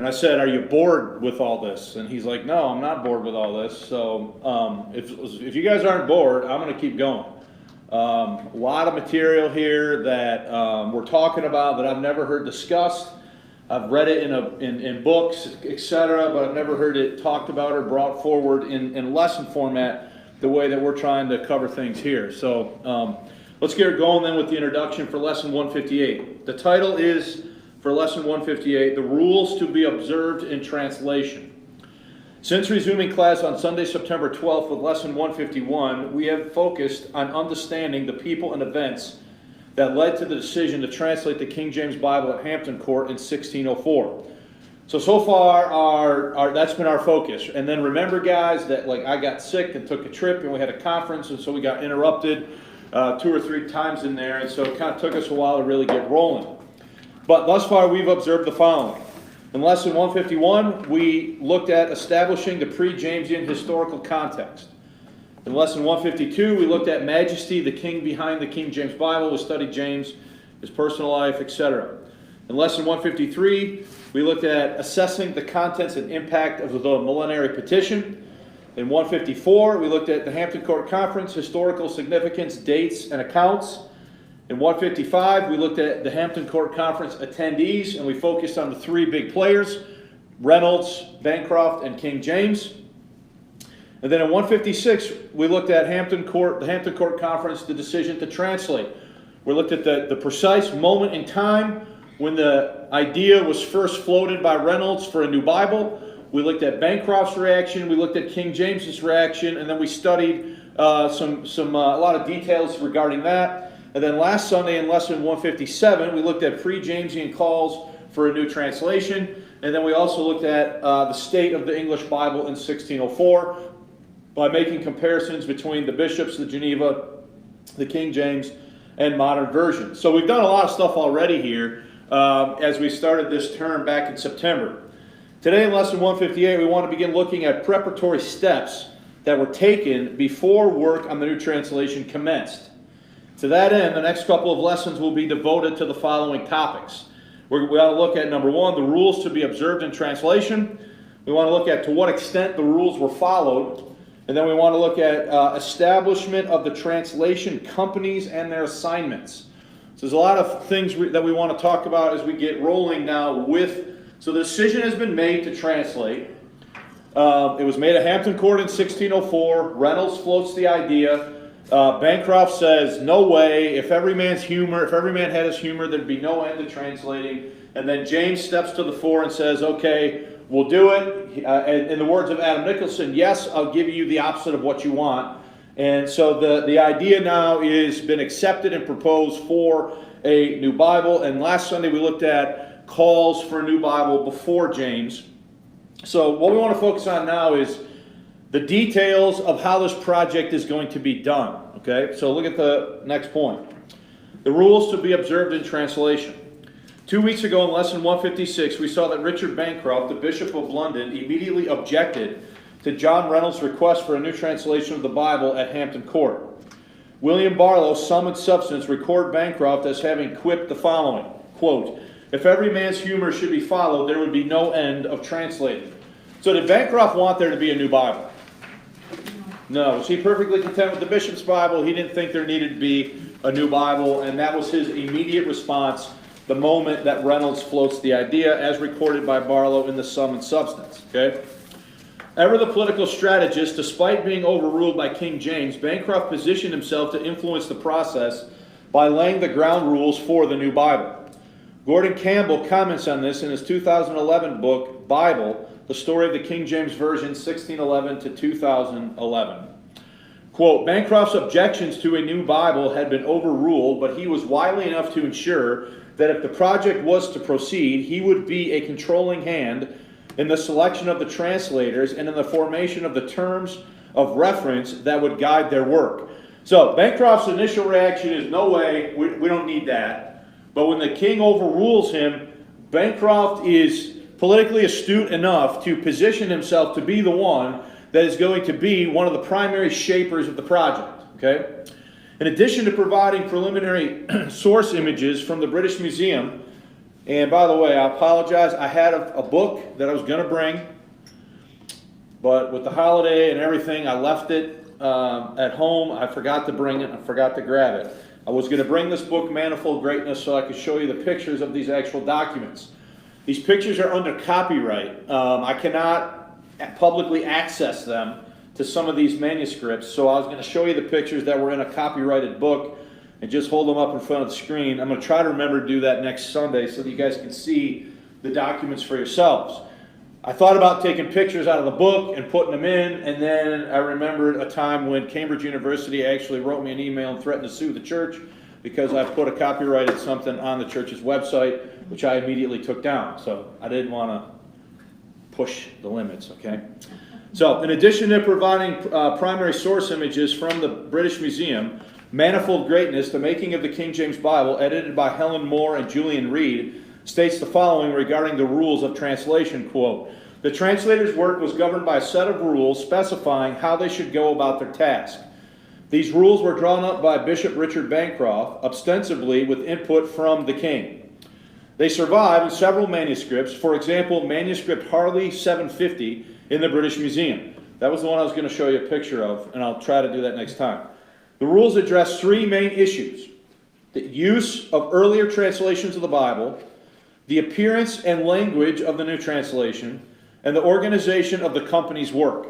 And I said, are you bored with all this? And he's like, no, I'm not bored with all this. So if you guys aren't bored, I'm going to keep going. A lot of material here that we're talking about that I've never heard discussed. I've read it in books, etc., but I've never heard it talked about or brought forward in lesson format the way that we're trying to cover things here. So let's get going then with the introduction for Lesson 158. The title is, for Lesson 158, The Rules to be Observed in Translation. Since resuming class on Sunday, September 12th with Lesson 151, we have focused on understanding the people and events that led to the decision to translate the King James Bible at Hampton Court in 1604. So far, that's been our focus. And then remember, guys, that I got sick and took a trip and we had a conference, and so we got interrupted 2 or 3 times in there, and so it kind of took us a while to really get rolling. But thus far, we've observed the following. In Lesson 151, we looked at establishing the pre-Jamesian historical context. In Lesson 152, we looked at majesty, the king behind the King James Bible. We studied James, his personal life, etc. In Lesson 153, we looked at assessing the contents and impact of the millenary petition. In 154, we looked at the Hampton Court Conference, historical significance, dates, and accounts. In 155, we looked at the Hampton Court Conference attendees, and we focused on the 3 big players, Reynolds, Bancroft, and King James. And then in 156, we looked at the Hampton Court Conference, the decision to translate. We looked at the precise moment in time when the idea was first floated by Reynolds for a new Bible. We looked at Bancroft's reaction, we looked at King James's reaction, and then we studied a lot of details regarding that. And then last Sunday in Lesson 157, we looked at pre-Jamesian calls for a new translation. And then we also looked at the state of the English Bible in 1604 by making comparisons between the bishops, the Geneva, the King James, and modern versions. So we've done a lot of stuff already here as we started this term back in September. Today in Lesson 158, we want to begin looking at preparatory steps that were taken before work on the new translation commenced. To that end, the next couple of lessons will be devoted to the following topics. We ought to look at, number 1, the rules to be observed in translation. We want to look at to what extent the rules were followed. And then we want to look at establishment of the translation companies and their assignments. So there's a lot of things that we want to talk about as we get rolling now with. So the decision has been made to translate. It was made at Hampton Court in 1604. Reynolds floats the idea. Bancroft says, no way, if every man had his humor, there'd be no end to translating. And then James steps to the fore and says, okay, we'll do it. In the words of Adam Nicholson, yes, I'll give you the opposite of what you want. And so the idea now is been accepted and proposed for a new Bible. And last Sunday we looked at calls for a new Bible before James. So what we want to focus on now is the details of how this project is going to be done. Okay, so look at the next point. The rules to be observed in translation. 2 weeks ago in Lesson 156, we saw that Richard Bancroft, the Bishop of London, immediately objected to John Reynolds' request for a new translation of the Bible at Hampton Court. William Barlow, Sum and Substance, record Bancroft as having quipped the following, quote, if every man's humor should be followed, there would be no end of translating. So did Bancroft want there to be a new Bible? No. Was he perfectly content with the bishop's Bible? He didn't think there needed to be a new Bible, and that was his immediate response the moment that Reynolds floats the idea, as recorded by Barlow in the Sum and Substance. Okay? Ever the political strategist, despite being overruled by King James, Bancroft positioned himself to influence the process by laying the ground rules for the new Bible. Gordon Campbell comments on this in his 2011 book, Bible, The Story of the King James Version, 1611 to 2011. Quote, Bancroft's objections to a new Bible had been overruled, but he was wily enough to ensure that if the project was to proceed, he would be a controlling hand in the selection of the translators and in the formation of the terms of reference that would guide their work. So Bancroft's initial reaction is, no way, we don't need that. But when the king overrules him, Bancroft is politically astute enough to position himself to be the one that is going to be one of the primary shapers of the project. Okay? In addition to providing preliminary source images from the British Museum, And by the way, I apologize. I had a book that I was going to bring, but with the holiday and everything, I left it at home. I forgot to bring it. I forgot to grab it. I was going to bring this book, Manifold Greatness, so I could show you the pictures of these actual documents. These pictures are under copyright. I cannot publicly access them to some of these manuscripts, so I was going to show you the pictures that were in a copyrighted book and just hold them up in front of the screen. I'm going to try to remember to do that next Sunday so that you guys can see the documents for yourselves. I thought about taking pictures out of the book and putting them in, and then I remembered a time when Cambridge University actually wrote me an email and threatened to sue the church because I put a copyrighted something on the church's website, which I immediately took down. So I didn't want to push the limits, okay? So in addition to providing primary source images from the British Museum, Manifold Greatness, The Making of the King James Bible, edited by Helen Moore and Julian Reed, states the following regarding the rules of translation, quote, "The translator's work was governed by a set of rules specifying how they should go about their task. These rules were drawn up by Bishop Richard Bancroft, ostensibly with input from the king. They survive in several manuscripts, for example, manuscript Harley 750 in the British Museum." That was the one I was going to show you a picture of, and I'll try to do that next time. The rules address three main issues: the use of earlier translations of the Bible, the appearance and language of the new translation, and the organization of the company's work.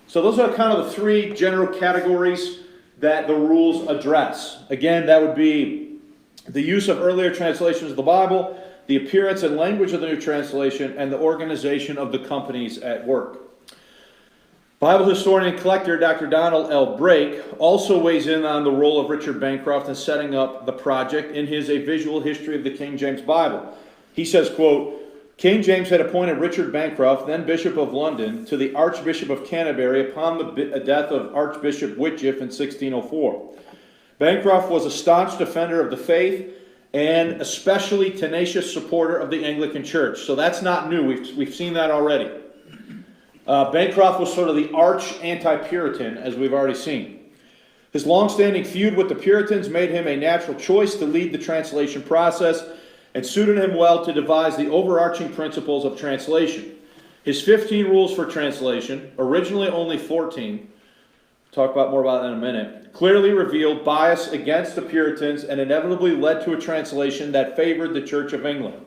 So those are kind of the three general categories that the rules address. Again, that would be the use of earlier translations of the Bible, the appearance and language of the new translation, and the organization of the companies at work. Bible historian and collector Dr. Donald L. Brake also weighs in on the role of Richard Bancroft in setting up the project in his A Visual History of the King James Bible. He says, quote, "King James had appointed Richard Bancroft, then Bishop of London, to the Archbishop of Canterbury upon the death of Archbishop Whitgift in 1604. Bancroft was a staunch defender of the faith and especially tenacious supporter of the Anglican Church." So that's not new. We've seen that already. Bancroft was sort of the arch anti-Puritan, as we've already seen. His long-standing feud with the Puritans made him a natural choice to lead the translation process and suited him well to devise the overarching principles of translation. His 15 rules for translation, originally only 14, talk more about that in a minute, clearly revealed bias against the Puritans and inevitably led to a translation that favored the Church of England.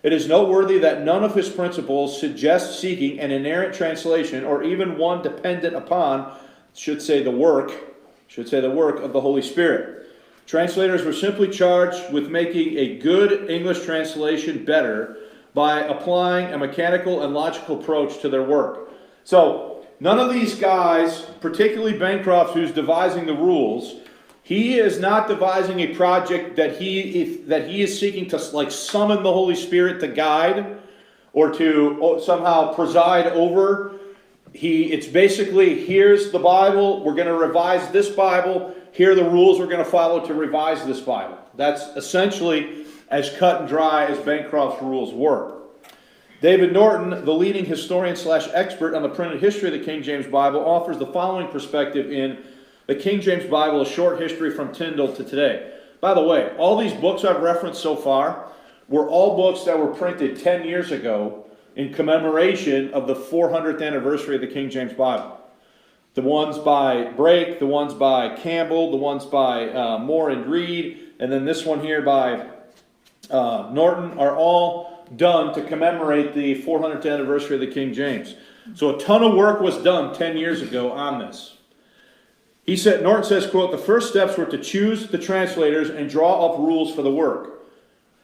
It is noteworthy that none of his principles suggest seeking an inerrant translation or even one dependent upon, should say the work of the Holy Spirit. Translators were simply charged with making a good English translation better by applying a mechanical and logical approach to their work. So none of these guys, particularly Bancroft, who's devising the rules, he is not devising a project that he is seeking to like summon the Holy Spirit to guide or to somehow preside over. It's basically, here's the Bible, we're going to revise this Bible, here are the rules we're going to follow to revise this Bible. That's essentially as cut and dry as Bancroft's rules were. David Norton, the leading historian/expert on the printed history of the King James Bible, offers the following perspective in The King James Bible, A Short History from Tyndale to Today. By the way, all these books I've referenced so far were all books that were printed 10 years ago in commemoration of the 400th anniversary of the King James Bible. The ones by Brake, the ones by Campbell, the ones by Moore and Reed, and then this one here by Norton are all done to commemorate the 400th anniversary of the King James. So a ton of work was done 10 years ago on this. Norton says, quote, "The first steps were to choose the translators and draw up rules for the work,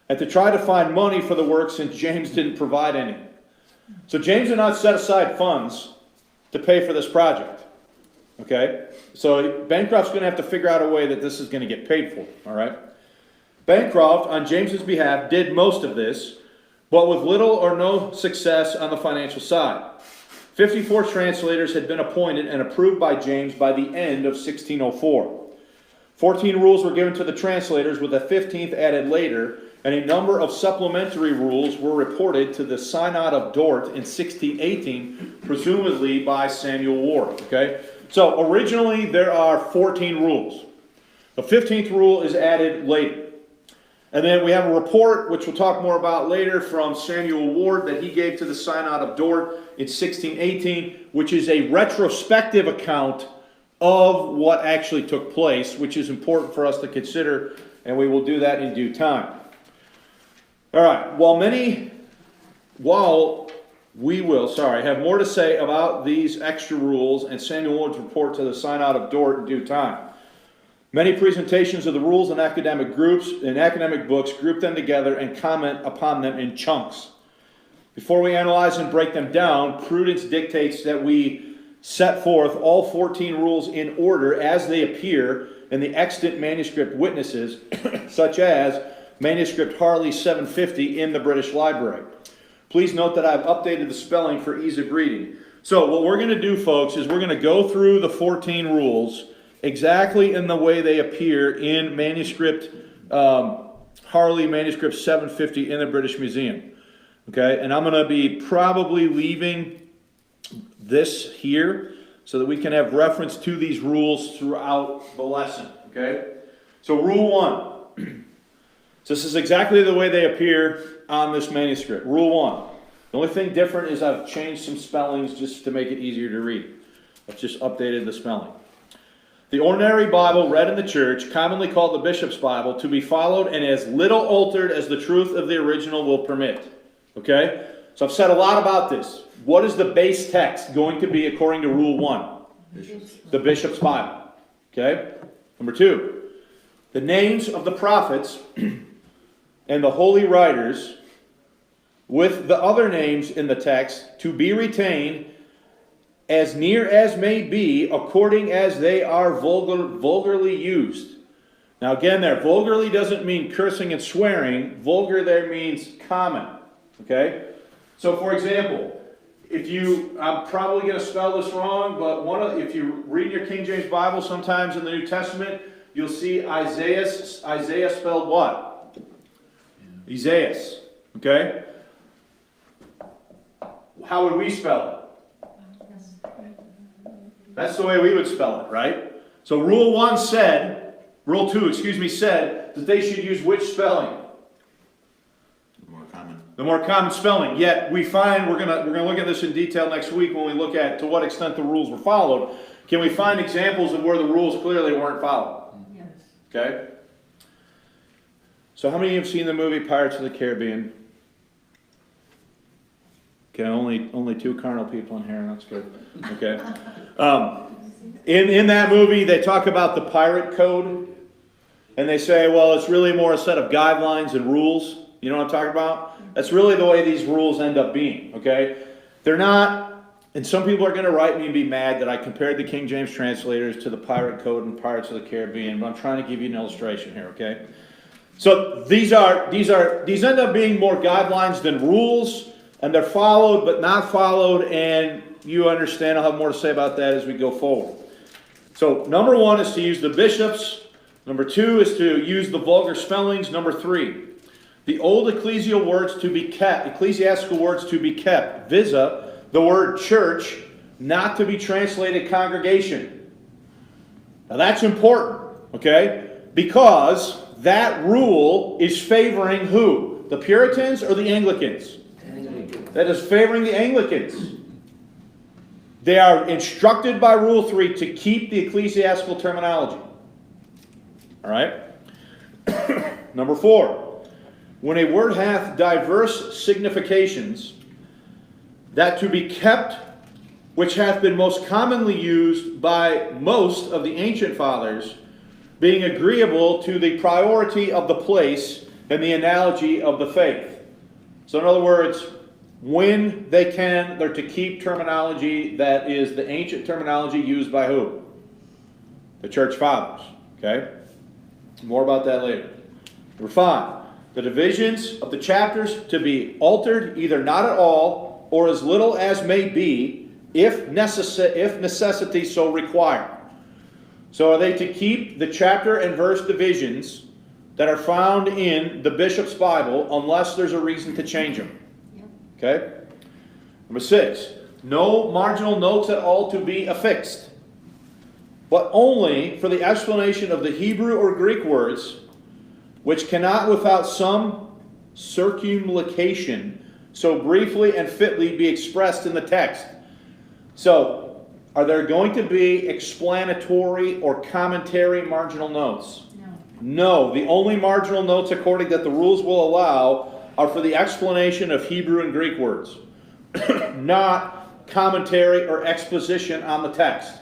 and to try to find money for the work since James didn't provide any." So James did not set aside funds to pay for this project. Okay? So Bancroft's going to have to figure out a way that this is going to get paid for. All right? Bancroft, on James's behalf, did most of this, but with little or no success on the financial side. 54 translators had been appointed and approved by James by the end of 1604. 14 rules were given to the translators, with a 15th added later, and a number of supplementary rules were reported to the Synod of Dort in 1618, presumably by Samuel Ward. Okay? So originally there are 14 rules. The 15th rule is added later. And then we have a report, which we'll talk more about later, from Samuel Ward that he gave to the Synod of Dort in 1618, which is a retrospective account of what actually took place, which is important for us to consider, and we will do that in due time. All right, while we will have more to say about these extra rules and Samuel Ward's report to the Synod of Dort in due time. Many presentations of the rules in academic groups, in academic books, group them together and comment upon them in chunks. Before we analyze and break them down, prudence dictates that we set forth all 14 rules in order as they appear in the extant manuscript witnesses, such as manuscript Harley 750 in the British Library. Please note that I've updated the spelling for ease of reading. So what we're going to do, folks, is we're going to go through the 14 rules exactly in the way they appear in manuscript Harley manuscript 750 in the British Museum. Okay, and I'm going to be probably leaving this here so that we can have reference to these rules throughout the lesson. Okay, so rule 1. So this is exactly the way they appear on this manuscript. Rule 1. The only thing different is I've changed some spellings just to make it easier to read. I've just updated the spelling. The ordinary Bible read in the church, commonly called the Bishop's Bible, to be followed and as little altered as the truth of the original will permit. Okay? So I've said a lot about this. What is the base text going to be according to Rule 1? The Bishop's Bible. Okay? Number 2. The names of the prophets and the holy writers with the other names in the text to be retained as near as may be, according as they are vulgarly used. Now again there, vulgarly doesn't mean cursing and swearing. Vulgar there means common. Okay? So for example, I'm probably going to spell this wrong, but if you read your King James Bible sometimes in the New Testament, you'll see Isaiah spelled what? Isaiah. Okay? How would we spell it? That's the way we would spell it, right? So Rule 2 said that they should use which spelling? The more common spelling. Yet we find, we're gonna look at this in detail next week when we look at to what extent the rules were followed. Can we find examples of where the rules clearly weren't followed? Yes. Okay? So how many of you have seen the movie Pirates of the Caribbean? Okay, only 2 carnal people in here, that's good. Okay. In that movie, they talk about the pirate code, and they say, well, it's really more a set of guidelines and rules. You know what I'm talking about? That's really the way these rules end up being, okay? They're not, and some people are going to write me and be mad that I compared the King James translators to the pirate code in Pirates of the Caribbean, but I'm trying to give you an illustration here, okay? So these end up being more guidelines than rules, and they're followed but not followed, and you understand. I'll have more to say about that as we go forward. So number 1 is to use the bishops. Number 2 is to use the vulgar spellings. Number 3, the old ecclesiastical words to be kept, visa, the word church, not to be translated congregation. Now that's important, okay? Because that rule is favoring who? The Puritans or the Anglicans? That is favoring the Anglicans. They are instructed by Rule 3 to keep the ecclesiastical terminology. All right? Number 4. When a word hath diverse significations, that to be kept, which hath been most commonly used by most of the ancient fathers, being agreeable to the priority of the place and the analogy of the faith. So in other words, when they can, they're to keep terminology that is the ancient terminology used by who? The church fathers. Okay? More about that later. Number 5. The divisions of the chapters to be altered, either not at all, or as little as may be, if necessity so require. So are they to keep the chapter and verse divisions that are found in the Bishop's Bible unless there's a reason to change them? Okay? Number 6. No marginal notes at all to be affixed, but only for the explanation of the Hebrew or Greek words which cannot without some circumlocution so briefly and fitly be expressed in the text. So, are there going to be explanatory or commentary marginal notes? No. The only marginal notes, according that the rules will allow, are for the explanation of Hebrew and Greek words, not commentary or exposition on the text.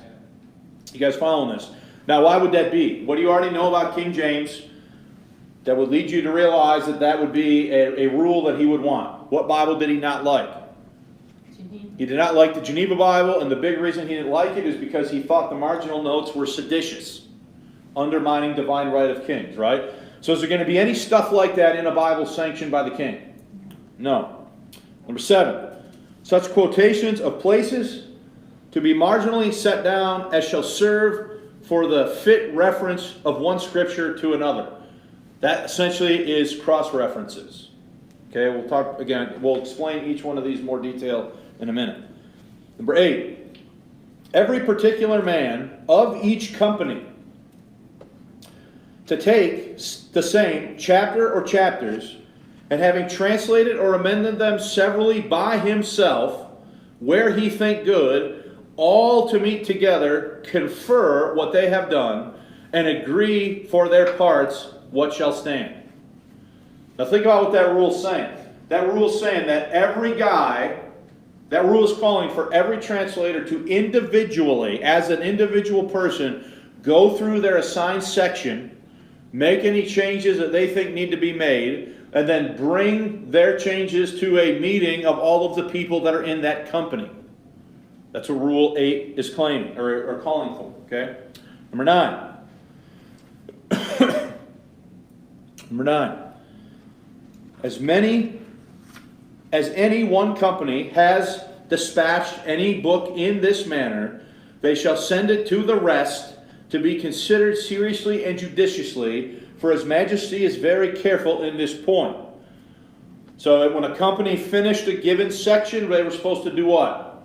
You guys following this? Now, why would that be? What do you already know about King James that would lead you to realize that that would be a rule that he would want? What Bible did he not like? He did not like the Geneva Bible, and the big reason he didn't like it is because he thought the marginal notes were seditious, undermining divine right of kings, right? So is there going to be any stuff like that in a Bible sanctioned by the king? No. Number 7, such quotations of places to be marginally set down as shall serve for the fit reference of one scripture to another. That essentially is cross-references. Okay, we'll talk again, we'll explain each one of these in more detail in a minute. Number 8, every particular man of each company to take the same chapter or chapters, and having translated or amended them severally by himself, where he think good, all to meet together, confer what they have done, and agree for their parts what shall stand. Now think about what that rule is saying. That rule is saying that every guy, that rule is calling for every translator to individually, as an individual person, go through their assigned section, make any changes that they think need to be made, and then bring their changes to a meeting of all of the people that are in that company. That's what Rule 8 is claiming, or calling for, okay? Number 9. Number 9. As any one company has dispatched any book in this manner, they shall send it to the rest to be considered seriously and judiciously, for His Majesty is very careful in this point. So when a company finished a given section, they were supposed to do what?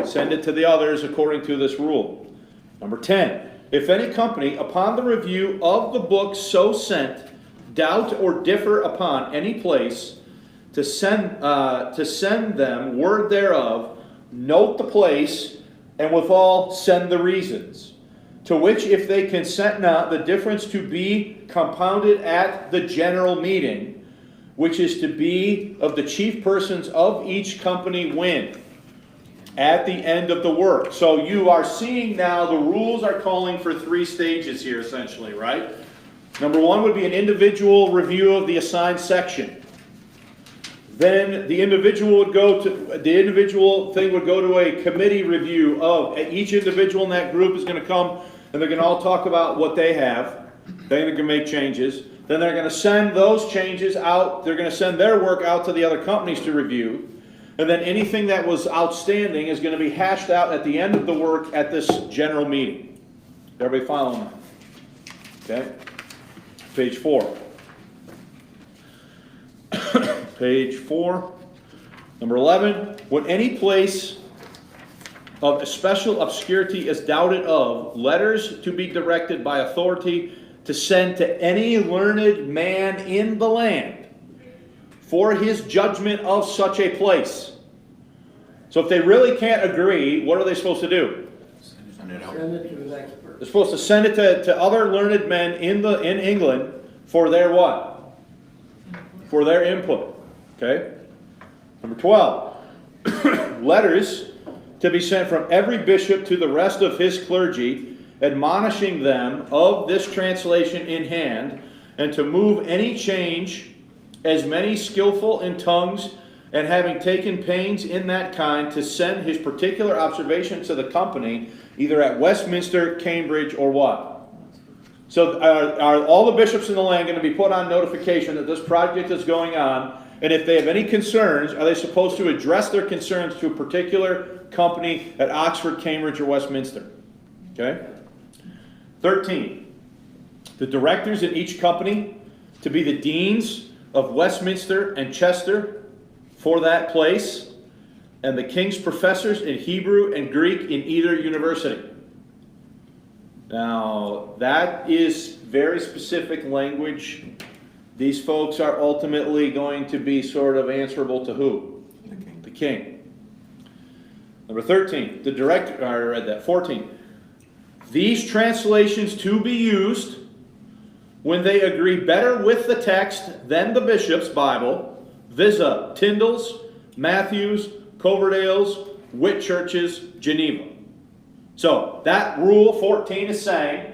Send it to the others according to this rule. Number 10. If any company, upon the review of the book so sent, doubt or differ upon any place, to send them word thereof, note the place, and withal send the reasons. To which, if they consent not, the difference to be compounded at the general meeting, which is to be of the chief persons of each company when? At the end of the work. So you are seeing now the rules are calling for 3 stages here, essentially, right? Number 1 would be an individual review of the assigned section. Then the individual thing would go to a committee review of each individual in that group is going to come and they're going to all talk about what they have. They're going to make changes. Then they're going to send those changes out. They're going to send their work out to the other companies to review. And then anything that was outstanding is going to be hashed out at the end of the work at this general meeting. Everybody following that? Okay. Page 4. Page 4. Number 11. When any place of especial obscurity is doubted of, letters to be directed by authority to send to any learned man in the land for his judgment of such a place. So if they really can't agree, what are they supposed to do? Send it to the expert. They're supposed to send it to other learned men in England for their what? For their input. Okay? Number 12. Letters to be sent from every bishop to the rest of his clergy, admonishing them of this translation in hand, and to move any change, as many skillful in tongues, and having taken pains in that kind, to send his particular observation to the company, either at Westminster, Cambridge, or what? So are all the bishops in the land going to be put on notification that this project is going on? And if they have any concerns, are they supposed to address their concerns to a particular company at Oxford, Cambridge, or Westminster? Okay? 13. The directors in each company to be the deans of Westminster and Chester for that place, and the king's professors in Hebrew and Greek in either university. Now, that is very specific language. These folks are ultimately going to be sort of answerable to who? The king. The king. Number 13, the director, I already read that. 14, these translations to be used when they agree better with the text than the bishop's Bible, visa Tyndale's, Matthew's, Coverdale's, Whitchurch's, Geneva. So that rule 14 is saying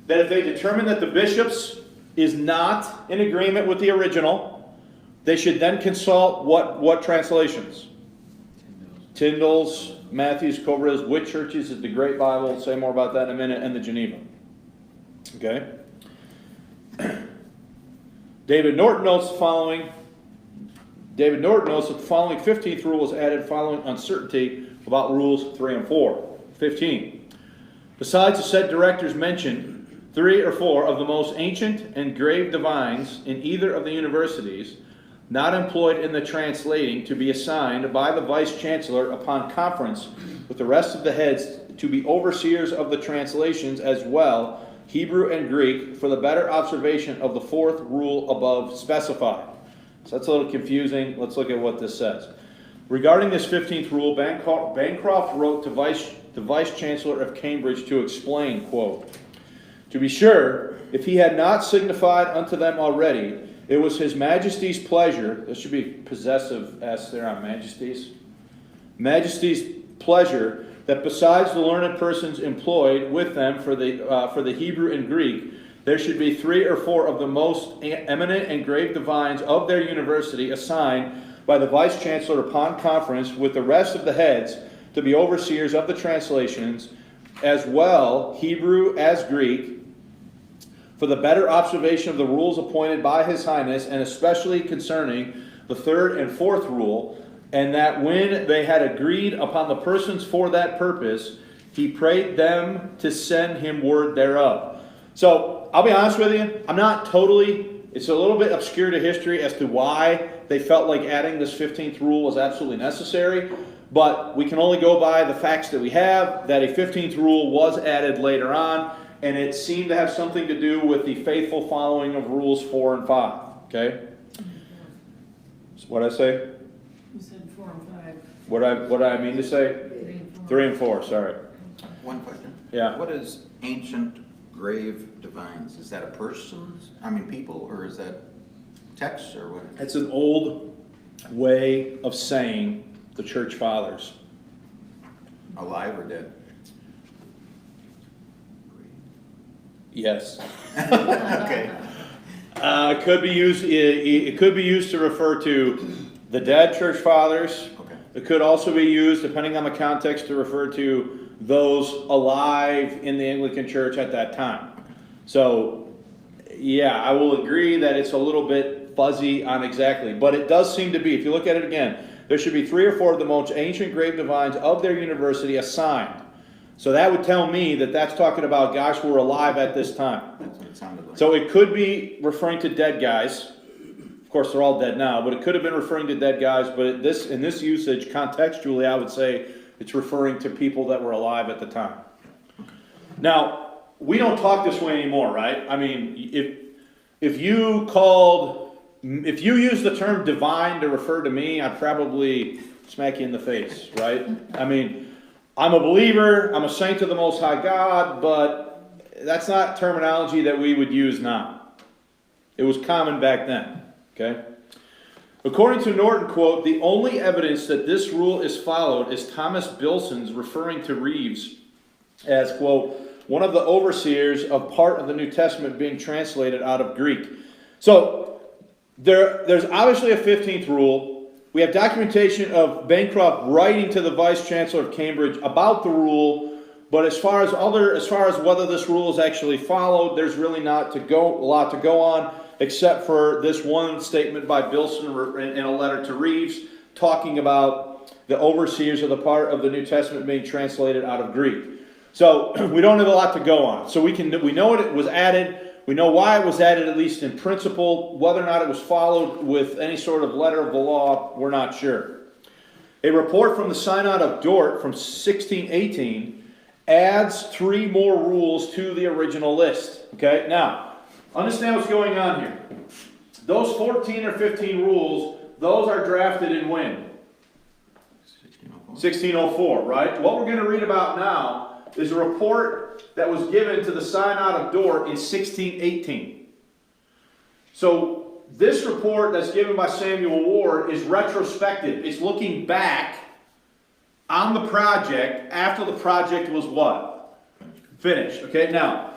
that if they determine that the bishop's is not in agreement with the original, they should then consult what translations? Tyndale's, Matthew's, Coverdale's, Whitchurch's is the Great Bible. Say more about that in a minute, and the Geneva. Okay. David Norton notes the following. David Norton notes that the following 15th rule was added following uncertainty about rules 3 and 4. 15. Besides the said directors mentioned, 3 or 4 of the most ancient and grave divines in either of the universities, not employed in the translating, to be assigned by the vice chancellor upon conference with the rest of the heads to be overseers of the translations as well, Hebrew and Greek, for the better observation of the 4th rule above specified. So that's a little confusing. Let's look at what this says. Regarding this 15th rule, Bancroft wrote to the Vice Chancellor of Cambridge to explain, quote, to be sure, if he had not signified unto them already, it was his Majesty's pleasure, this should be possessive S there on Majesty's, Majesty's pleasure, that besides the learned persons employed with them for the Hebrew and Greek, there should be 3 or 4 of the most eminent and grave divines of their university assigned by the Vice Chancellor upon conference with the rest of the heads to be overseers of the translations, as well Hebrew as Greek, for the better observation of the rules appointed by His Highness, and especially concerning the 3rd and 4th rule, and that when they had agreed upon the persons for that purpose, he prayed them to send him word thereof. So, I'll be honest with you, it's a little bit obscure to history as to why they felt like adding this 15th rule was absolutely necessary, but we can only go by the facts that we have, that a 15th rule was added later on, and it seemed to have something to do with the faithful following of rules 4 and 5. Okay? So what did I say? You said 4 and 5. What did I mean to say? 3 and 4, sorry. One question. Yeah. What is ancient grave divines? Is that a person? People, or is that text, or what? It's an old way of saying the church fathers. Alive or dead? Yes. Okay. It could be used. It could be used to refer to the dead church fathers. Okay. It could also be used, depending on the context, to refer to those alive in the Anglican Church at that time. So, yeah, I will agree that it's a little bit fuzzy on exactly, but it does seem to be. If you look at it again, there should be 3 or 4 of the most ancient grave divines of their university assigned. So that would tell me that that's talking about guys who were alive at this time. That's what it sounded like. So it could be referring to dead guys. Of course, they're all dead now, but it could have been referring to dead guys. But in this usage, contextually, I would say it's referring to people that were alive at the time. Now, we don't talk this way anymore, right? If you use the term divine to refer to me, I'd probably smack you in the face, right? I'm a believer, I'm a saint of the Most High God, but that's not terminology that we would use now. It was common back then, okay? According to Norton, quote, the only evidence that this rule is followed is Thomas Bilson's referring to Reeves as, quote, one of the overseers of part of the New Testament being translated out of Greek. So, there's obviously a 15th rule. We have documentation of Bancroft writing to the Vice Chancellor of Cambridge about the rule, but as far as whether this rule is actually followed, there's really not a lot to go on, except for this one statement by Bilson in a letter to Reeves, talking about the overseers of the part of the New Testament being translated out of Greek. So we don't have a lot to go on. So we know it was added. We know why it was added, at least in principle. Whether or not it was followed with any sort of letter of the law, we're not sure. A report from the Synod of Dort from 1618 adds 3 more rules to the original list. Okay, now, understand what's going on here. Those 14 or 15 rules, those are drafted in when? 1604, right? What we're going to read about now is a report that was given to the Synod of Dort in 1618. So this report that's given by Samuel Ward is retrospective. It's looking back on the project after the project was what? Finished. Okay, now,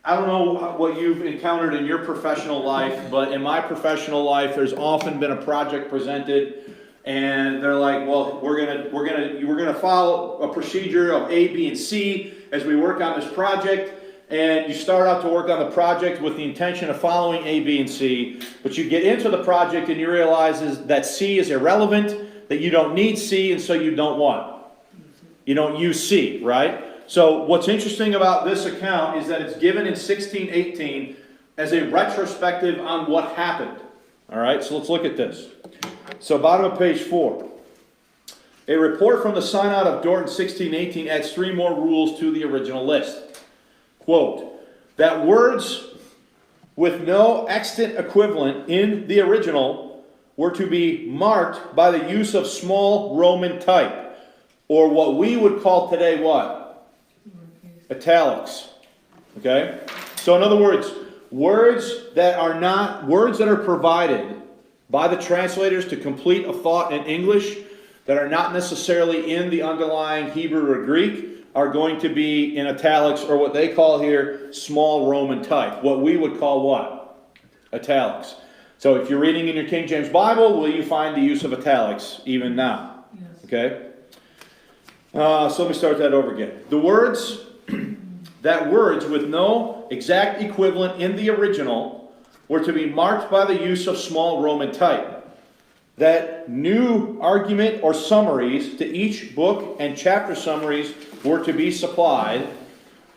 I don't know what you've encountered in your professional life, but in my professional life, there's often been a project presented, and they're like, "Well, we're gonna follow a procedure of A, B, and C as we work on this project." And you start out to work on the project with the intention of following A, B, and C, but you get into the project and you realize that C is irrelevant, that you don't need C, and so you don't what? You don't use C, right? So what's interesting about this account is that it's given in 1618 as a retrospective on what happened. All right, so let's look at this. So bottom of page 4. A report from the Synod of Dort in 1618 adds 3 more rules to the original list. Quote, that words with no extant equivalent in the original were to be marked by the use of small Roman type, or what we would call today what? Italics. Okay? So in other words, words that are provided by the translators to complete a thought in English that are not necessarily in the underlying Hebrew or Greek are going to be in italics, or what they call here small Roman type. What we would call what? Italics. So if you're reading in your King James Bible, will you find the use of italics even now? Yes. Okay? So let me start that over again. The words, that words with no exact equivalent in the original were to be marked by the use of small Roman type. That new argument or summaries to each book and chapter summaries were to be supplied,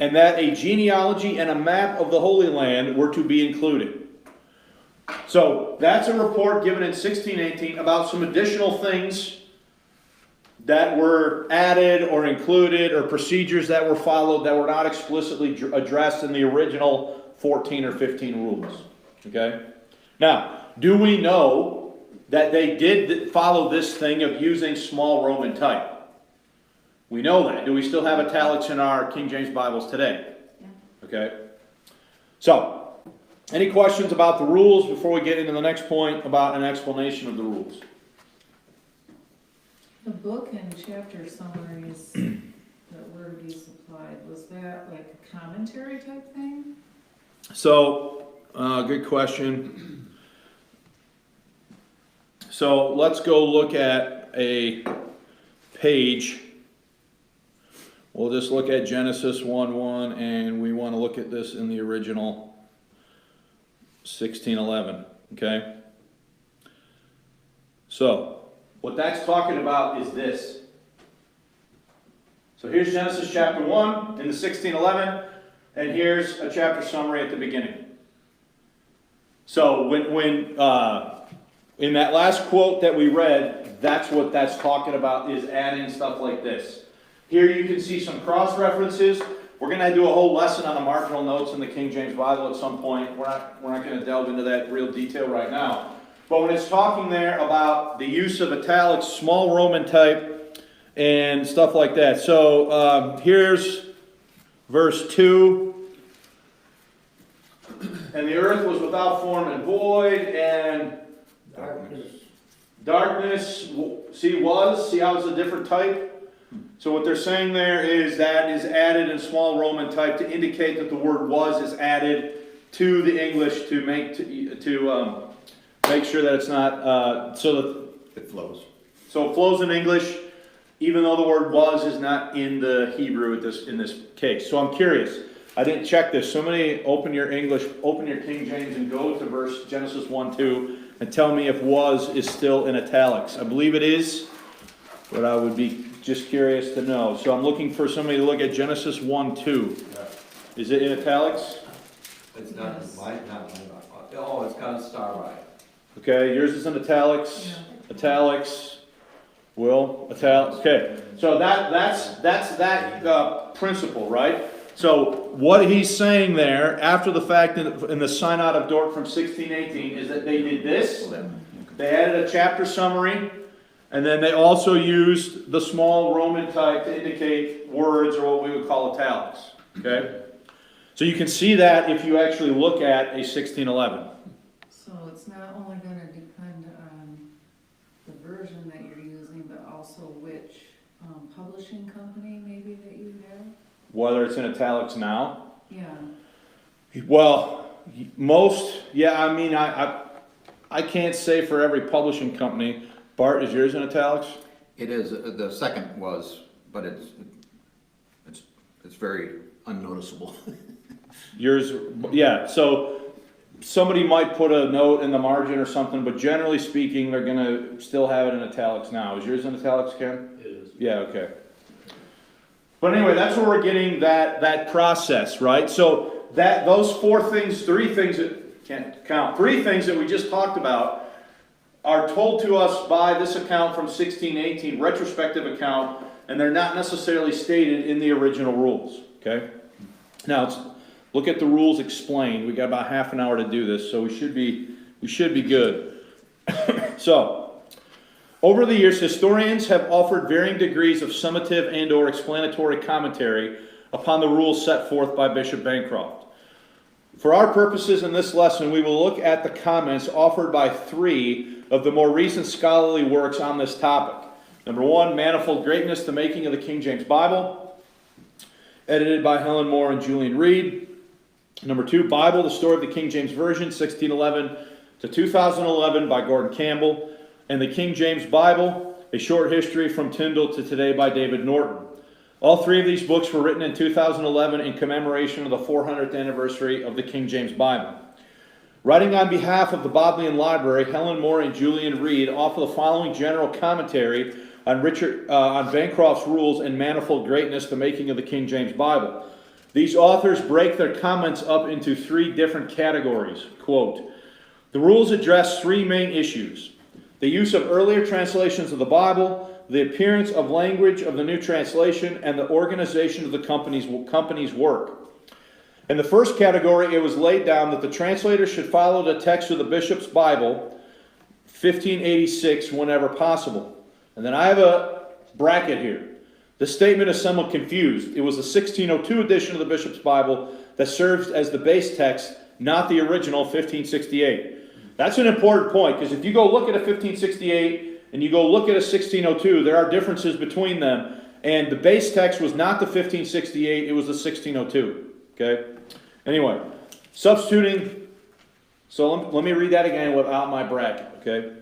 and that a genealogy and a map of the Holy Land were to be included. So that's a report given in 1618 about some additional things that were added or included, or procedures that were followed that were not explicitly addressed in the original 14 or 15 rules. Okay? Now, do we know that they did follow this thing of using small Roman type? We know that. Do we still have italics in our King James Bibles today? Yeah. Okay? So, any questions about the rules before we get into the next point about an explanation of the rules? The book and chapter summaries that were to be supplied, was that like a commentary type thing? So, good question. So, let's go look at a page. We'll just look at Genesis 1:1, and we want to look at this in the original 1611, okay? So, what that's talking about is this. So here's Genesis chapter 1 in the 1611, and here's a chapter summary at the beginning. So when in that last quote that we read, that's what that's talking about, is adding stuff like this. Here you can see some cross-references. We're going to do a whole lesson on the marginal notes in the King James Bible at some point. We're not going to delve into that real detail right now. But when it's talking there about the use of italics, small Roman type, and stuff like that. So here's verse 2. And the earth was without form and void, and darkness, see how it's a different type? So what they're saying there is that is added in small Roman type to indicate that the word was is added to the English to make sure that it's not so that It flows. So it flows in English, even though the word was is not in the Hebrew in this case. So I'm curious. I didn't check this. Somebody open your King James and go to Genesis 1:2 and tell me if was is still in italics. I believe it is, but I would be just curious to know. So I'm looking for somebody to look at Genesis 1:2. Is it in italics? It's not, Yes. oh, it's got a star by it. Okay, yours is in italics. Yeah. Italics. Will, italics, okay. So that's that principle, right? So what he's saying there, after the fact in the Synod of Dort from 1618, is that they did this. They added a chapter summary, and then they also used the small Roman type to indicate words, or what we would call italics, okay? So you can see that if you actually look at a 1611. So it's not only gonna depend on the version that you're using, but also which publishing company maybe that you have? Whether it's in italics now. Yeah, Well, I mean, I can't say for every publishing company. Bart, is yours in italics? It is, the second was, but it's very unnoticeable. Yours, yeah, so somebody might put a note in the margin or something, but generally speaking, they're gonna still have it in italics now. Is yours in italics, Ken? It is. Yeah, okay. But anyway, that's where we're getting that process, right? So those three things that we just talked about are told to us by this account from 1618, retrospective account, and they're not necessarily stated in the original rules, okay? Now, look at the rules explained. We got about half an hour to do this, so we should be good. So, over the years, historians have offered varying degrees of summative and or explanatory commentary upon the rules set forth by Bishop Bancroft. For our purposes in this lesson, we will look at the comments offered by three of the more recent scholarly works on this topic. Number one, Manifold Greatness, The Making of the King James Bible, edited by Helen Moore and Julian Reed. Number two, Bible, The Story of the King James Version, 1611 to 2011 by Gordon Campbell. And the King James Bible, A Short History from Tyndale to Today by David Norton. All three of these books were written in 2011 in commemoration of the 400th anniversary of the King James Bible. Writing on behalf of the Bodleian Library, Helen Moore and Julian Reed offer the following general commentary on Bancroft's rules and Manifold Greatness, The Making of the King James Bible. These authors break their comments up into three different categories. Quote, the rules address three main issues: the use of earlier translations of the Bible, the appearance of language of the new translation, and the organization of the company's work. In the first category, it was laid down that the translator should follow the text of the bishop's Bible, 1586, whenever possible. And then I have a bracket here. This statement is somewhat confused. It was the 1602 edition of the bishop's Bible that serves as the base text, not the original 1568. That's an important point, because if you go look at a 1568 and you go look at a 1602, there are differences between them. And the base text was not the 1568, it was the 1602. Okay? Anyway, substituting. So let me read that again without my bracket. Okay?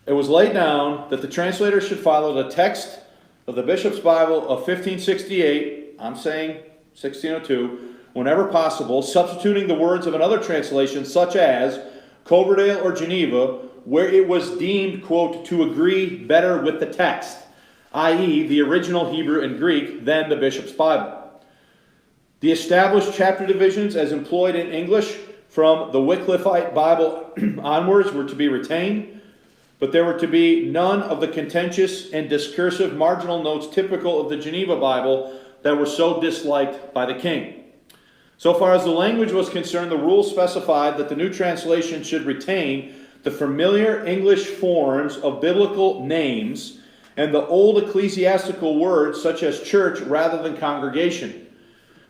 It was laid down that the translator should follow the text of the bishop's Bible of 1568, I'm saying 1602, whenever possible, substituting the words of another translation, such as Coverdale or Geneva, where it was deemed, quote, to agree better with the text, i.e. the original Hebrew and Greek, than the bishop's Bible. The established chapter divisions as employed in English from the Wycliffite Bible onwards were to be retained, but there were to be none of the contentious and discursive marginal notes typical of the Geneva Bible that were so disliked by the king. So far as the language was concerned, the rules specified that the new translation should retain the familiar English forms of biblical names and the old ecclesiastical words such as church rather than congregation.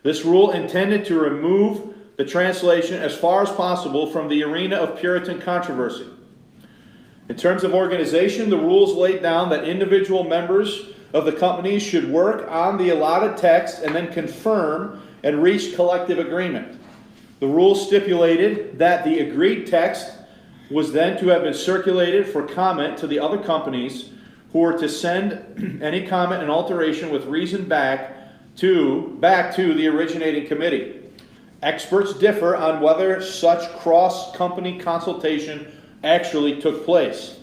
This rule intended to remove the translation as far as possible from the arena of Puritan controversy. In terms of organization, the rules laid down that individual members of the company should work on the allotted text and then confirm and reach collective agreement. The rules stipulated that the agreed text was then to have been circulated for comment to the other companies, who were to send any comment and alteration with reason back to the originating committee. Experts differ on whether such cross-company consultation actually took place.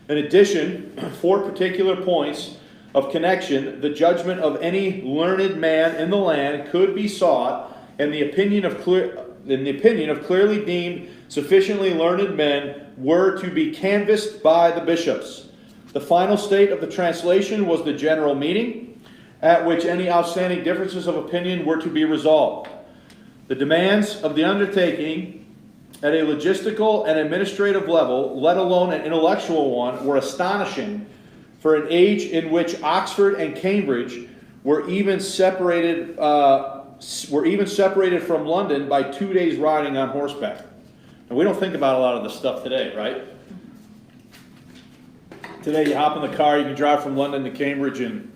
In addition, for particular points of connection, the judgment of any learned man in the land could be sought, and the opinion of clearly deemed sufficiently learned men were to be canvassed by the bishops. The final state of the translation was the general meeting, at which any outstanding differences of opinion were to be resolved. The demands of the undertaking at a logistical and administrative level, let alone an intellectual one, were astonishing for an age in which Oxford and Cambridge were even separated from London by 2 days riding on horseback. And we don't think about a lot of this stuff today, right? Today you hop in the car, you can drive from London to Cambridge in,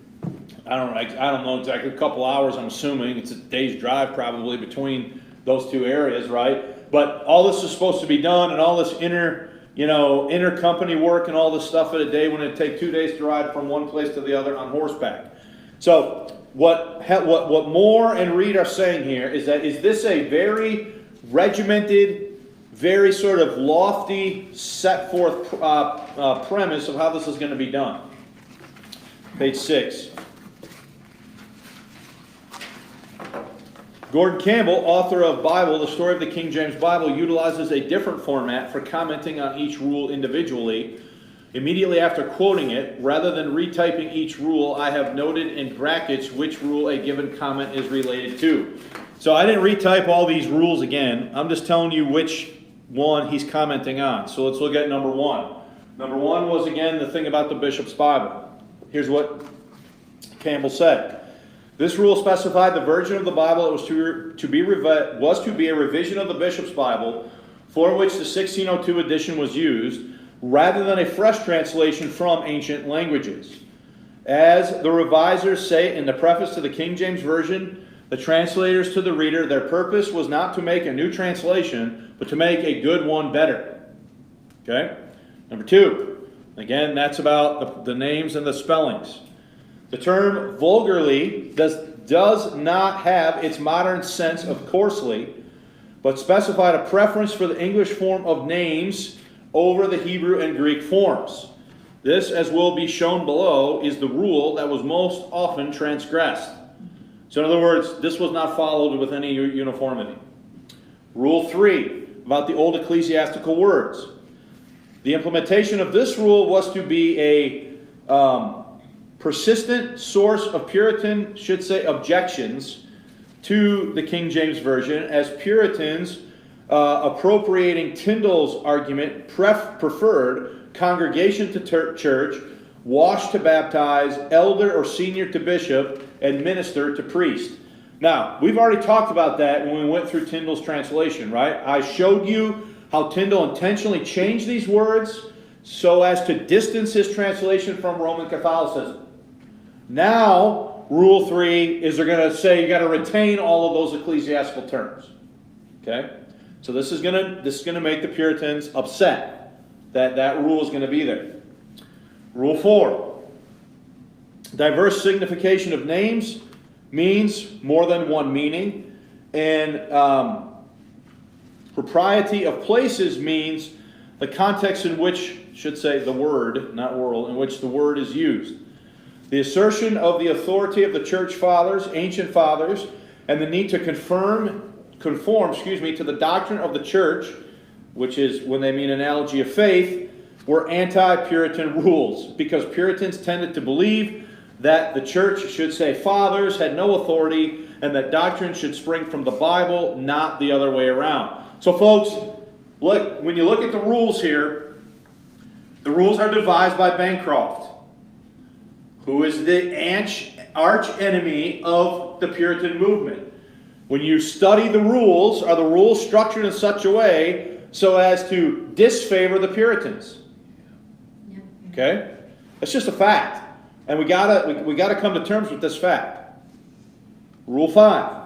I don't know exactly, a couple hours, I'm assuming. It's a day's drive probably between those two areas, right? But all this is supposed to be done, and all this inter-company work and all this stuff in a day when it take 2 days to ride from one place to the other on horseback. So what Moore and Reed are saying here is this a very regimented, very sort of lofty, set forth premise of how this is going to be done? Page 6. Gordon Campbell, author of Bible, the Story of the King James Bible, utilizes a different format for commenting on each rule individually. Immediately after quoting it, rather than retyping each rule, I have noted in brackets which rule a given comment is related to. So I didn't retype all these rules again. I'm just telling you which one he's commenting on. So let's look at number 1. Number 1 was, again, the thing about the bishop's Bible. Here's what Campbell said. This rule specified the version of the Bible that was to be a revision of the bishop's Bible, for which the 1602 edition was used, rather than a fresh translation from ancient languages. As the revisers say in the preface to the King James Version, the translators to the reader, their purpose was not to make a new translation, but to make a good one better. Okay? Number 2. Again, that's about the names and the spellings. The term vulgarly does not have its modern sense of coarsely, but specified a preference for the English form of names over the Hebrew and Greek forms. This, as will be shown below, is the rule that was most often transgressed. So in other words, this was not followed with any uniformity. Rule 3, about the Old Ecclesiastical words. The implementation of this rule was to be a persistent source of Puritan, objections to the King James Version, as Puritans, appropriating Tyndale's argument, preferred congregation to church, wash to baptize, elder or senior to bishop, and minister to priest. Now, we've already talked about that when we went through Tyndale's translation, right? I showed you how Tyndale intentionally changed these words so as to distance his translation from Roman Catholicism. Now, Rule 3 is they're going to say you got to retain all of those ecclesiastical terms. Okay? So this is going to make the Puritans upset that rule is going to be there. Rule 4. Diverse signification of names means more than one meaning, and propriety of places means the context in which, the word, not world, in which the word is used. The assertion of the authority of the church fathers, ancient fathers, and the need to conform to the doctrine of the church, which is when they mean analogy of faith, were anti-Puritan rules, because Puritans tended to believe that the church should say fathers had no authority, and that doctrine should spring from the Bible, not the other way around. So folks, look, when you look at the rules here, the rules are devised by Bancroft, who is the arch enemy of the Puritan movement. When you study the rules, are the rules structured in such a way so as to disfavor the Puritans? Okay? That's just a fact. And we gotta come to terms with this fact. Rule 5.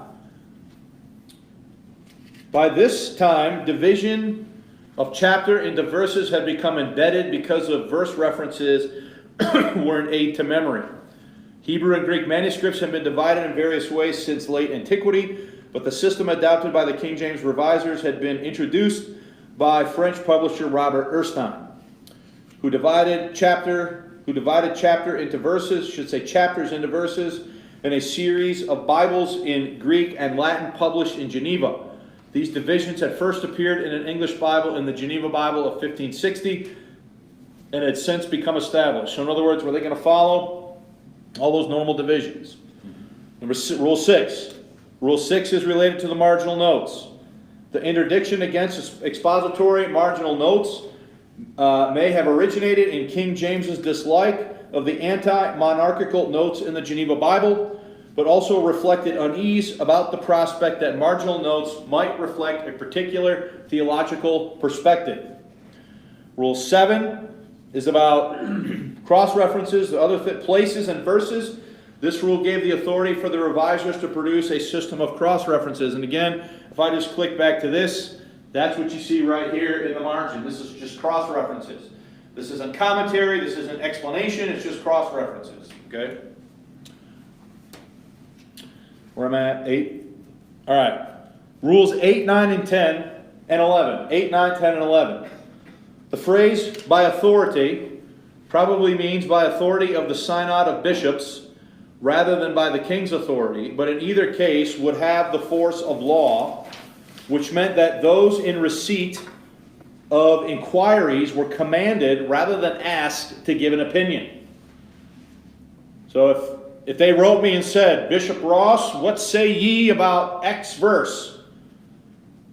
By this time, division of chapter into verses had become embedded because of verse references were an aid to memory. Hebrew and Greek manuscripts have been divided in various ways since late antiquity, but the system adopted by the King James revisers had been introduced by French publisher Robert Erskine, who divided chapter into verses, chapters into verses, in a series of Bibles in Greek and Latin published in Geneva. These divisions had first appeared in an English Bible in the Geneva Bible of 1560. and it's since become established. So in other words, were they going to follow all those normal divisions? Rule 6. Rule 6 is related to the marginal notes. The interdiction against expository marginal notes may have originated in King James's dislike of the anti-monarchical notes in the Geneva Bible, but also reflected unease about the prospect that marginal notes might reflect a particular theological perspective. Rule 7 is about cross-references to other places and verses. This rule gave the authority for the revisers to produce a system of cross-references. And again, if I just click back to this, that's what you see right here in the margin. This is just cross-references. This isn't commentary, this isn't explanation, it's just cross-references. Okay? Where am I at? 8? All right. Rules 8, 9, and 10, and 11. 8, 9, 10, and 11. The phrase by authority probably means by authority of the synod of bishops rather than by the king's authority, but in either case would have the force of law, which meant that those in receipt of inquiries were commanded rather than asked to give an opinion. So if they wrote me and said, Bishop Ross, what say ye about X verse?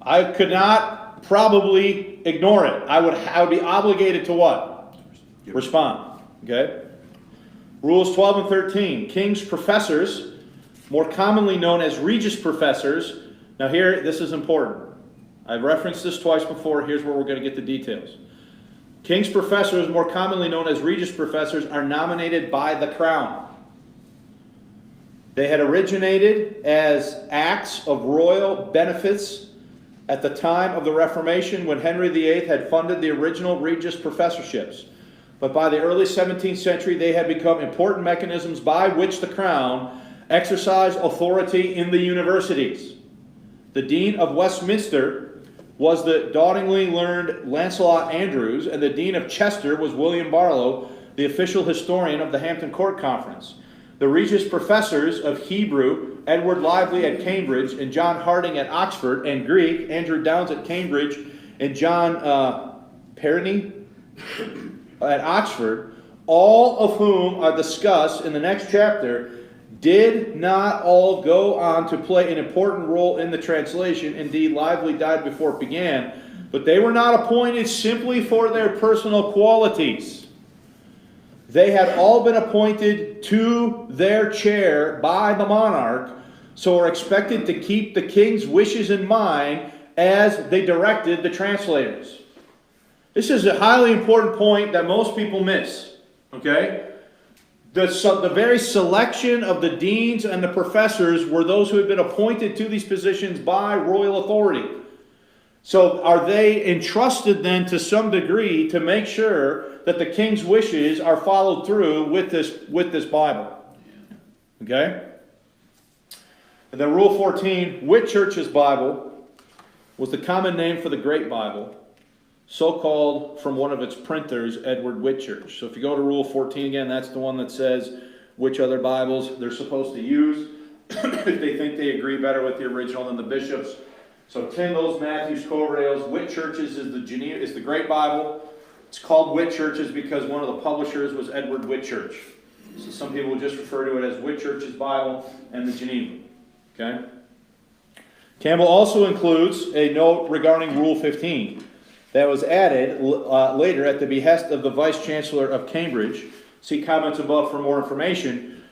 I could not probably ignore it. I would be obligated to what? Respond. Okay? Rules 12 and 13. King's professors, more commonly known as Regius professors. Now here, this is important. I've referenced this twice before. Here's where we're going to get the details. King's professors, more commonly known as Regius professors, are nominated by the crown. They had originated as acts of royal benefits at the time of the Reformation when Henry VIII had funded the original Regius professorships. But by the early 17th century, they had become important mechanisms by which the crown exercised authority in the universities. The Dean of Westminster was the dotingly learned Lancelot Andrews, and the Dean of Chester was William Barlow, the official historian of the Hampton Court Conference. The Regius professors of Hebrew, Edward Lively at Cambridge and John Harding at Oxford, and Greek, Andrew Downes at Cambridge and John Perrine at Oxford, all of whom are discussed in the next chapter, did not all go on to play an important role in the translation. Indeed, Lively died before it began, but they were not appointed simply for their personal qualities. They had all been appointed to their chair by the monarch, so are expected to keep the king's wishes in mind as they directed the translators. This is a highly important point that most people miss. Okay? The very selection of the deans and the professors were those who had been appointed to these positions by royal authority. So are they entrusted then to some degree to make sure that the king's wishes are followed through with this Bible? Okay? And then Rule 14, Whitchurch's Bible was the common name for the Great Bible, so called from one of its printers, Edward Whitchurch. So if you go to Rule 14 again, that's the one that says which other Bibles they're supposed to use if they think they agree better with the original than the bishops. So Tyndale's, Matthew's, Coverdale's, Whitchurch's is the Great Bible. It's called Whitchurch's because one of the publishers was Edward Whitchurch. So some people would just refer to it as Whitchurch's Bible and the Geneva. Okay? Campbell also includes a note regarding Rule 15 that was added later at the behest of the Vice Chancellor of Cambridge. See comments above for more information.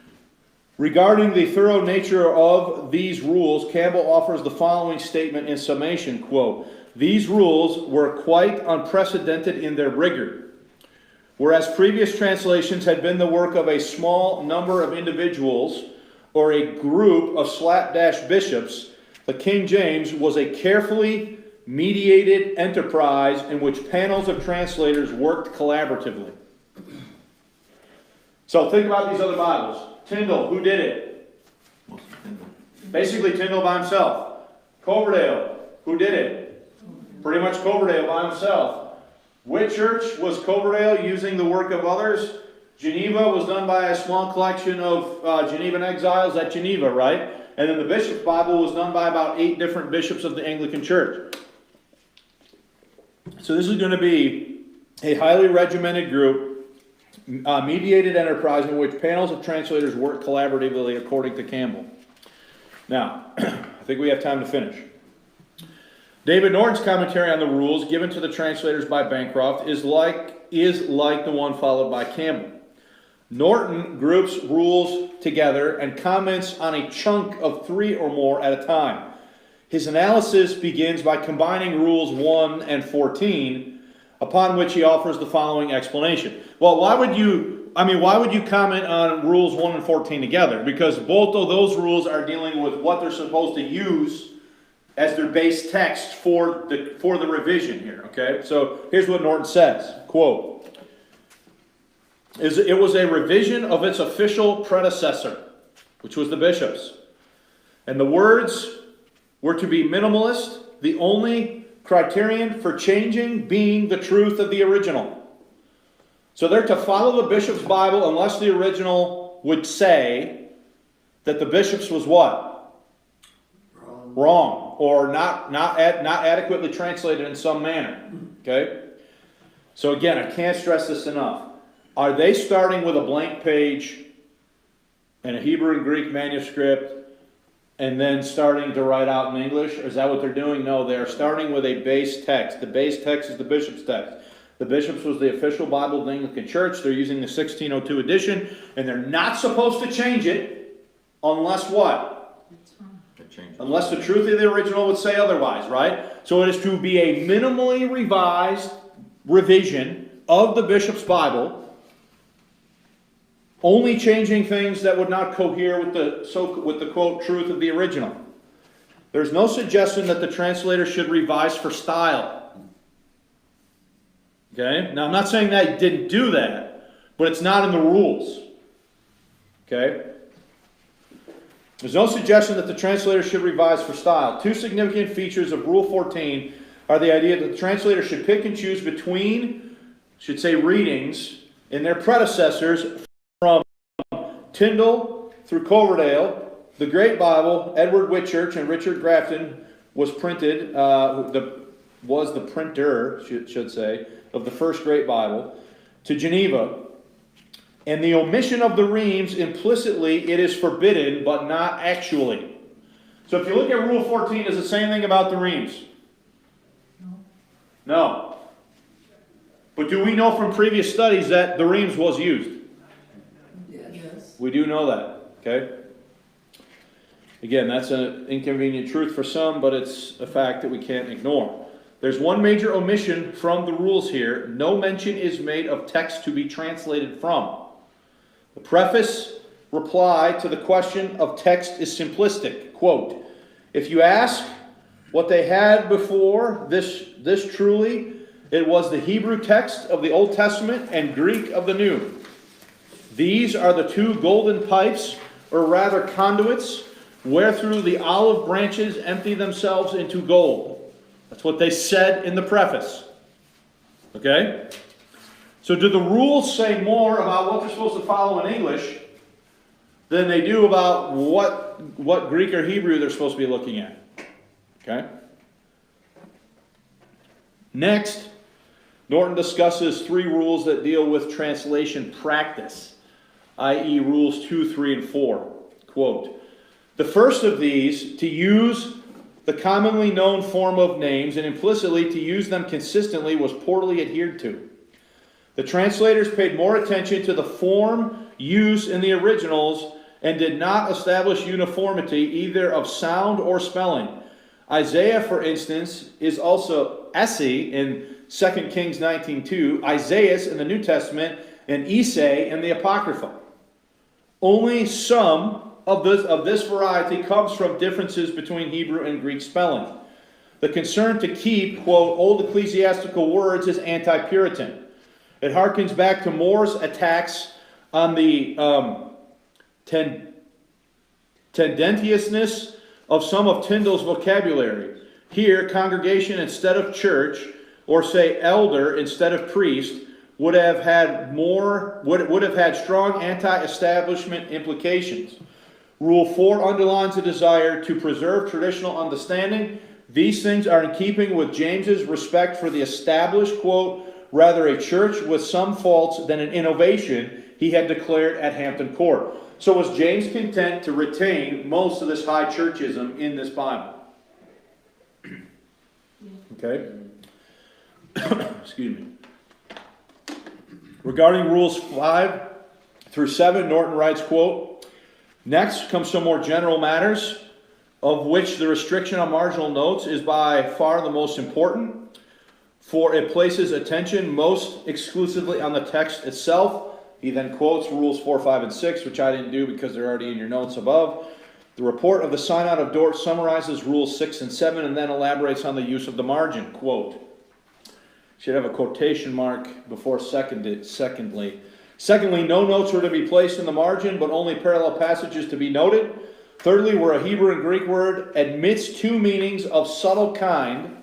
Regarding the thorough nature of these rules, Campbell offers the following statement in summation, quote, "These rules were quite unprecedented in their rigor. Whereas previous translations had been the work of a small number of individuals or a group of slapdash bishops, the King James was a carefully mediated enterprise in which panels of translators worked collaboratively." So think about these other Bibles. Tyndale, who did it? Basically Tyndale by himself. Coverdale, who did it? Pretty much Coverdale by himself. Whitchurch was Coverdale using the work of others. Geneva was done by a small collection of Genevan exiles at Geneva, right? And then the Bishop's Bible was done by about 8 different bishops of the Anglican Church. So this is going to be a highly regimented group, mediated enterprise in which panels of translators work collaboratively, according to Campbell. Now, I think we have time to finish. David Norton's commentary on the rules given to the translators by Bancroft is like the one followed by Campbell. Norton groups rules together and comments on a chunk of 3 or more at a time. His analysis begins by combining rules 1 and 14, upon which he offers the following explanation. Well, why would you comment on rules 1 and 14 together? Because both of those rules are dealing with what they're supposed to use as their base text for the revision here, okay? So here's what Norton says, quote, it was a revision of its official predecessor, which was the bishops. And the words were to be minimalist, the only criterion for changing being the truth of the original. So they're to follow the bishop's Bible unless the original would say that the bishop's was what? Wrong. Or not adequately translated in some manner. Okay? So again, I can't stress this enough. Are they starting with a blank page and a Hebrew and Greek manuscript and then starting to write out in English? Or is that what they're doing? No, they are starting with a base text. The base text is the bishop's text. The bishops was the official Bible of the Anglican Church. They're using the 1602 edition, and they're not supposed to change it unless what? Unless the truth of the original would say otherwise, right? So it is to be a minimally revised revision of the bishop's Bible, only changing things that would not cohere with the quote truth of the original. There's no suggestion that the translator should revise for style. Okay? Now I'm not saying that he didn't do that, but it's not in the rules. Okay? There's no suggestion that the translator should revise for style. 2 significant features of Rule 14 are the idea that the translator should pick and choose between, should say, readings in their predecessors from Tyndale through Coverdale, the Great Bible, Edward Whitchurch and Richard Grafton was the printer, should say, of the first Great Bible, to Geneva. And the omission of the reams, implicitly, it is forbidden, but not actually. So if you look at Rule 14, does it say anything about the reams? No. But do we know from previous studies that the reams was used? Yes. We do know that, okay? Again, that's an inconvenient truth for some, but it's a fact that we can't ignore. There's one major omission from the rules here. No mention is made of text to be translated from. The preface reply to the question of text is simplistic. Quote, if you ask what they had before this truly, it was the Hebrew text of the Old Testament and Greek of the New. These are the 2 golden pipes, or rather conduits, wherethrough the olive branches empty themselves into gold. That's what they said in the preface. Okay? So do the rules say more about what they're supposed to follow in English than they do about what Greek or Hebrew they're supposed to be looking at? Okay? Next, Norton discusses 3 rules that deal with translation practice, i.e. rules 2, 3, and 4. Quote, the first of these, to use the commonly known form of names and implicitly to use them consistently, was poorly adhered to. The translators paid more attention to the form used in the originals and did not establish uniformity either of sound or spelling. Isaiah, for instance, is also Essie in 2 Kings 19:2, Isaiah in the New Testament, and Isai in the Apocrypha. Only some of this variety comes from differences between Hebrew and Greek spelling. The concern to keep, quote, Old Ecclesiastical words is anti-Puritan. It harkens back to Moore's attacks on the tendentiousness of some of Tyndale's vocabulary. Here, congregation instead of church, or say elder instead of priest, would have had strong anti-establishment implications. Rule 4 underlines a desire to preserve traditional understanding. These things are in keeping with James's respect for the established, quote, rather a church with some faults than an innovation he had declared at Hampton Court. So was James content to retain most of this high churchism in this Bible? Okay. Excuse me. Regarding rules 5 through 7, Norton writes, quote, "Next comes some more general matters, of which the restriction on marginal notes is by far the most important, for it places attention most exclusively on the text itself." He then quotes rules 4, 5, and 6, which I didn't do because they're already in your notes above. "The report of the Synod of Dort summarizes rules 6 and 7 and then elaborates on the use of the margin." Quote. Should have a quotation mark before secondly. "Secondly, no notes were to be placed in the margin, but only parallel passages to be noted. Thirdly, where a Hebrew and Greek word admits two meanings of subtle kind,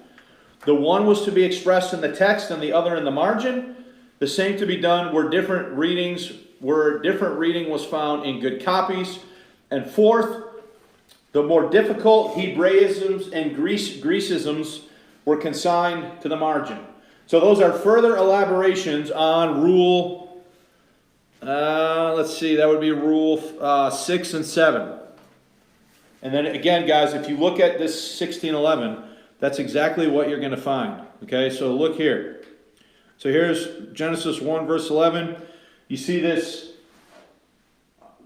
the one was to be expressed in the text and the other in the margin. The same to be done where different reading was found in good copies. And fourth, the more difficult Hebraisms and Grecisms were consigned to the margin." So those are further elaborations on rule, that would be rule 6 and 7. And then again, guys, if you look at this 1611, that's exactly what you're going to find. Okay, so look here. So here's Genesis 1, verse 11. You see this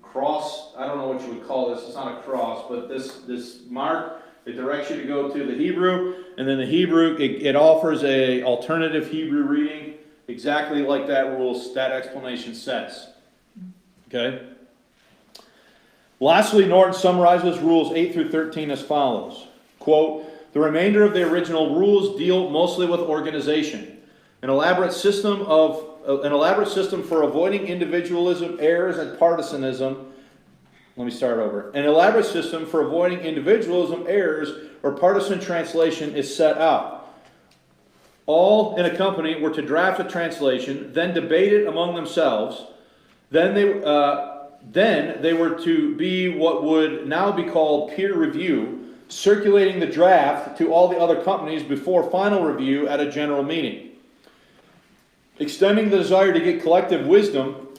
cross, I don't know what you would call this, it's not a cross, but this mark, it directs you to go to the Hebrew, and then the Hebrew, it offers a alternative Hebrew reading, exactly like that explanation says. Okay? Lastly, Norton summarizes rules 8 through 13 as follows. Quote, "The remainder of the original rules deal mostly with organization. An elaborate system for avoiding individualism, errors, and partisanism." Let me start over. "An elaborate system for avoiding individualism, errors, or partisan translation is set out. All in a company were to draft a translation, then debate it among themselves. Then they were to be what would now be called peer review, circulating the draft to all the other companies before final review at a general meeting. Extending the desire to get collective wisdom,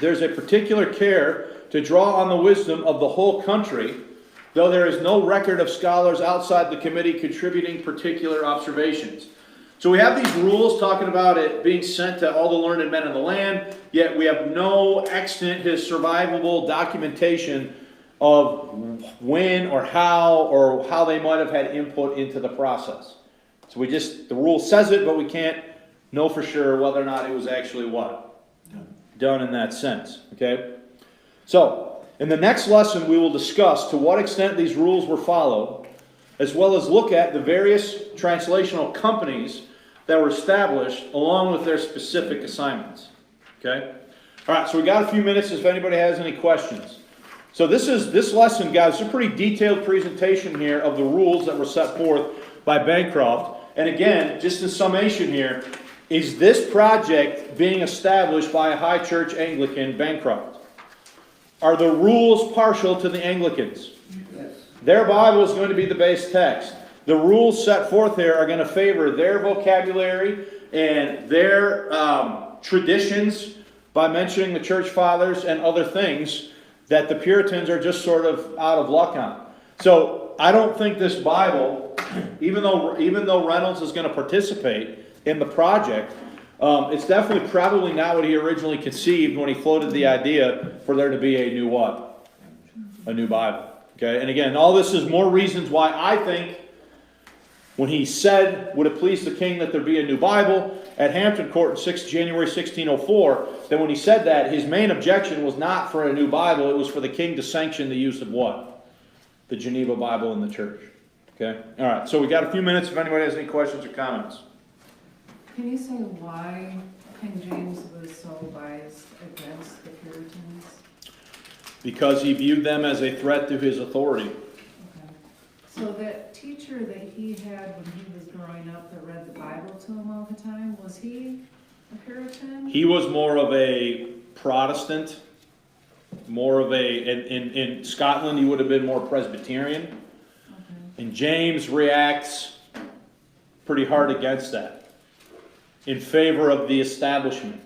there's a particular care to draw on the wisdom of the whole country, though there is no record of scholars outside the committee contributing particular observations." So we have these rules talking about it being sent to all the learned men in the land, yet we have no extant survivable documentation of when or how they might have had input into the process. So the rule says it, but we can't know for sure whether or not it was actually done in that sense. Okay? So, in the next lesson we will discuss to what extent these rules were followed, as well as look at the various translational companies that were established along with their specific assignments. Okay? Alright, so we got a few minutes if anybody has any questions. So this lesson, guys, is a pretty detailed presentation here of the rules that were set forth by Bancroft. And again, just in summation here, is this project being established by a high church Anglican, Bancroft? Are the rules partial to the Anglicans? Yes. Their Bible is going to be the base text. The rules set forth here are going to favor their vocabulary and their traditions by mentioning the church fathers and other things that the Puritans are just sort of out of luck on. So I don't think this Bible, even though Reynolds is going to participate in the project, it's definitely probably not what he originally conceived when he floated the idea for there to be a new what? A new Bible. Okay, and again, all this is more reasons why I think when he said, "Would it please the king that there be a new Bible?" at Hampton Court in January 1604, that when he said that, his main objection was not for a new Bible, it was for the king to sanction the use of what? The Geneva Bible in the church. Okay? All right, so we got a few minutes if anybody has any questions or comments. Can you say why King James was so biased against the Puritans? Because he viewed them as a threat to his authority. Okay. So that teacher that he had when he was growing up that read the Bible to him all the time, was he a Puritan? He was more of a Protestant, in Scotland he would have been more Presbyterian. Okay. And James reacts pretty hard against that. in favor of the establishment.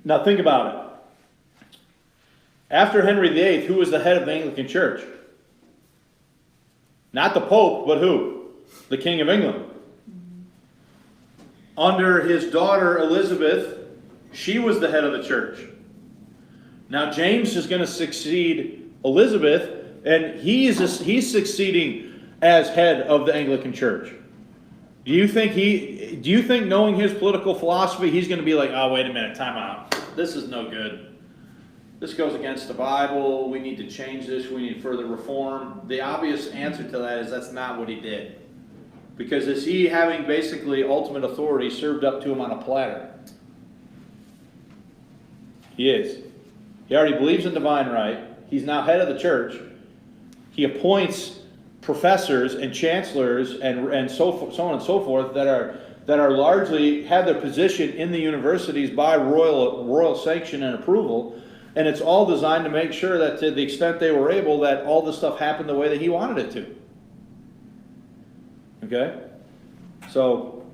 Now think about it. After Henry VIII, who was the head of the Anglican Church? Not the Pope, but who? The King of England. Under his daughter Elizabeth, she was the head of the church. Now James is going to succeed Elizabeth, and he's succeeding as head of the Anglican Church. Do you think knowing his political philosophy, he's going to be like, oh, wait a minute, time out. This is no good. This goes against the Bible. We need to change this. We need further reform. The obvious answer to that is that's not what he did. Because is he having basically ultimate authority served up to him on a platter? He is. He already believes in divine right. He's now head of the church. He appoints professors and chancellors and so on and so forth that are largely have their position in the universities by royal sanction and approval. And it's all designed to make sure that to the extent they were able, that all this stuff happened the way that he wanted it to. Okay? So,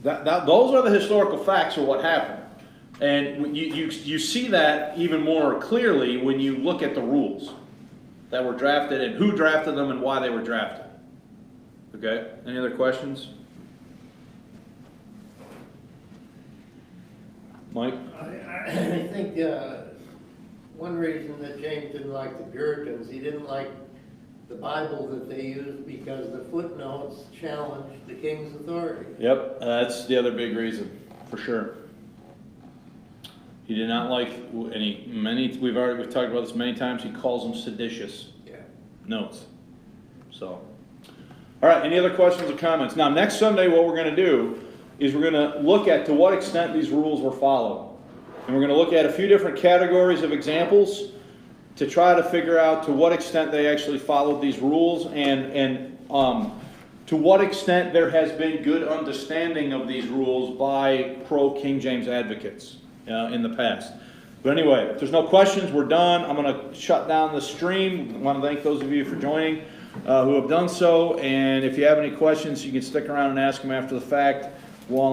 those are the historical facts of what happened. And you see that even more clearly when you look at the rules that were drafted and who drafted them and why they were drafted. Okay? Any other questions? Mike? I think one reason that James didn't like the Puritans, he didn't like the Bible that they used because the footnotes challenged the king's authority. Yep, that's the other big reason, for sure. He did not like we've talked about this many times, he calls them seditious notes. So, all right, any other questions or comments? Now, next Sunday, what we're going to do is we're going to look at to what extent these rules were followed. And we're going to look at a few different categories of examples to try to figure out to what extent they actually followed these rules and to what extent there has been good understanding of these rules by pro-King James advocates in the past. But anyway, if there's no questions, we're done. I'm going to shut down the stream. I want to thank those of you for joining who have done so. And if you have any questions, you can stick around and ask them after the fact. While